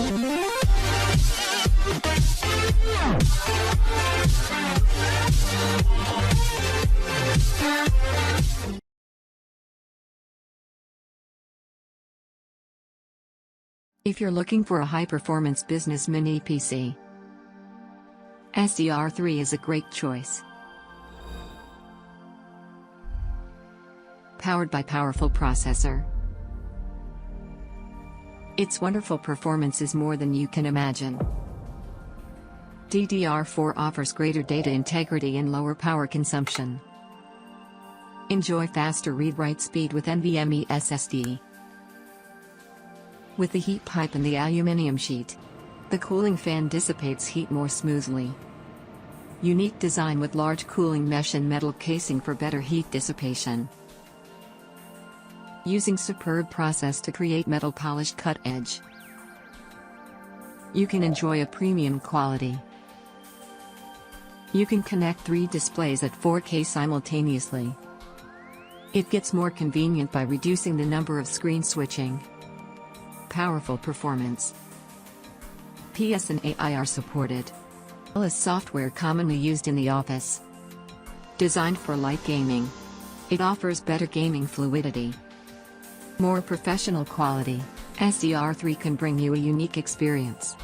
If you're looking for a high-performance business mini PC, SER3 is a great choice. Powered by powerful processor, its wonderful performance is more than you can imagine. DDR4 offers greater data integrity and lower power consumption. Enjoy faster read-write speed with NVMe SSD. With the heat pipe and the aluminum sheet, the cooling fan dissipates heat more smoothly. Unique design with large cooling mesh and metal casing for better heat dissipation. Using superb process to create metal polished cut edge, you can enjoy a premium quality. You can connect 3 displays at 4K simultaneously. It gets more convenient by reducing the number of screen switching. Powerful performance. PS and AI are supported. Is software commonly used in the office. Designed for light gaming, it offers better gaming fluidity. More professional quality. SER3 can bring you a unique experience.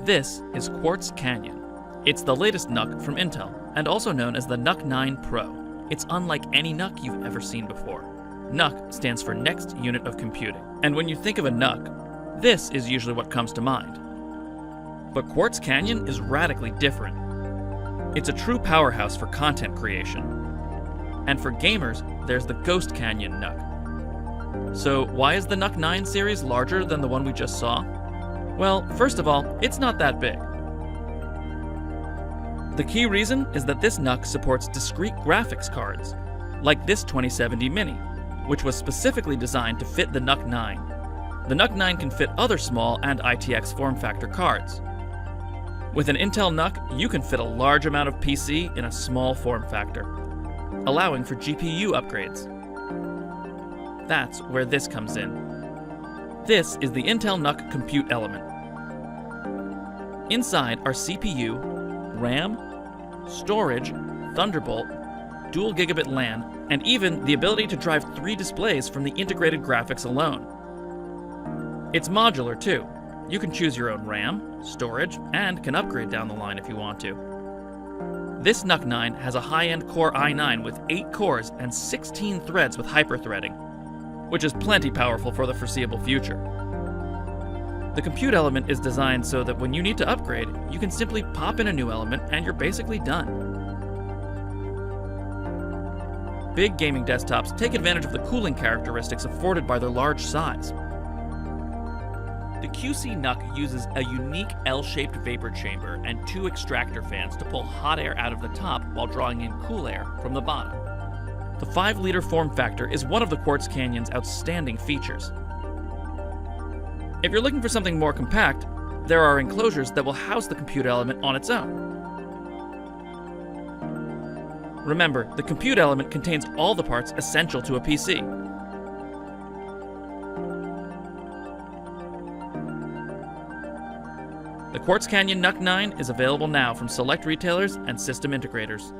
This is Quartz Canyon. It's the latest NUC from Intel, and also known as the NUC 9 Pro. It's unlike any NUC you've ever seen before. NUC stands for Next Unit of Computing, and when you think of a NUC, this is usually what comes to mind. But Quartz Canyon is radically different. It's a true powerhouse for content creation. And for gamers, there's the Ghost Canyon NUC. So why is the NUC 9 series larger than the one we just saw? Well, first of all, it's not that big. The key reason is that this NUC supports discrete graphics cards, like this 2070 Mini, which was specifically designed to fit the NUC 9. The NUC 9 can fit other small and ITX form factor cards. With an Intel NUC, you can fit a large amount of PC in a small form factor, allowing for GPU upgrades. That's where this comes in. This is the Intel NUC compute element. Inside are CPU, RAM, storage, Thunderbolt, dual gigabit LAN, and even the ability to drive 3 displays from the integrated graphics alone. It's modular too. You can choose your own RAM, storage, and can upgrade down the line if you want to. This NUC 9 has a high-end Core i9 with 8 cores and 16 threads with hyper-threading, which is plenty powerful for the foreseeable future. The compute element is designed so that when you need to upgrade, you can simply pop in a new element and you're basically done. Big gaming desktops take advantage of the cooling characteristics afforded by their large size. The QC NUC uses a unique L-shaped vapor chamber and 2 extractor fans to pull hot air out of the top while drawing in cool air from the bottom. The 5-liter form factor is one of the Quartz Canyon's outstanding features. If you're looking for something more compact, there are enclosures that will house the compute element on its own. Remember, the compute element contains all the parts essential to a PC. The Quartz Canyon NUC 9 is available now from select retailers and system integrators.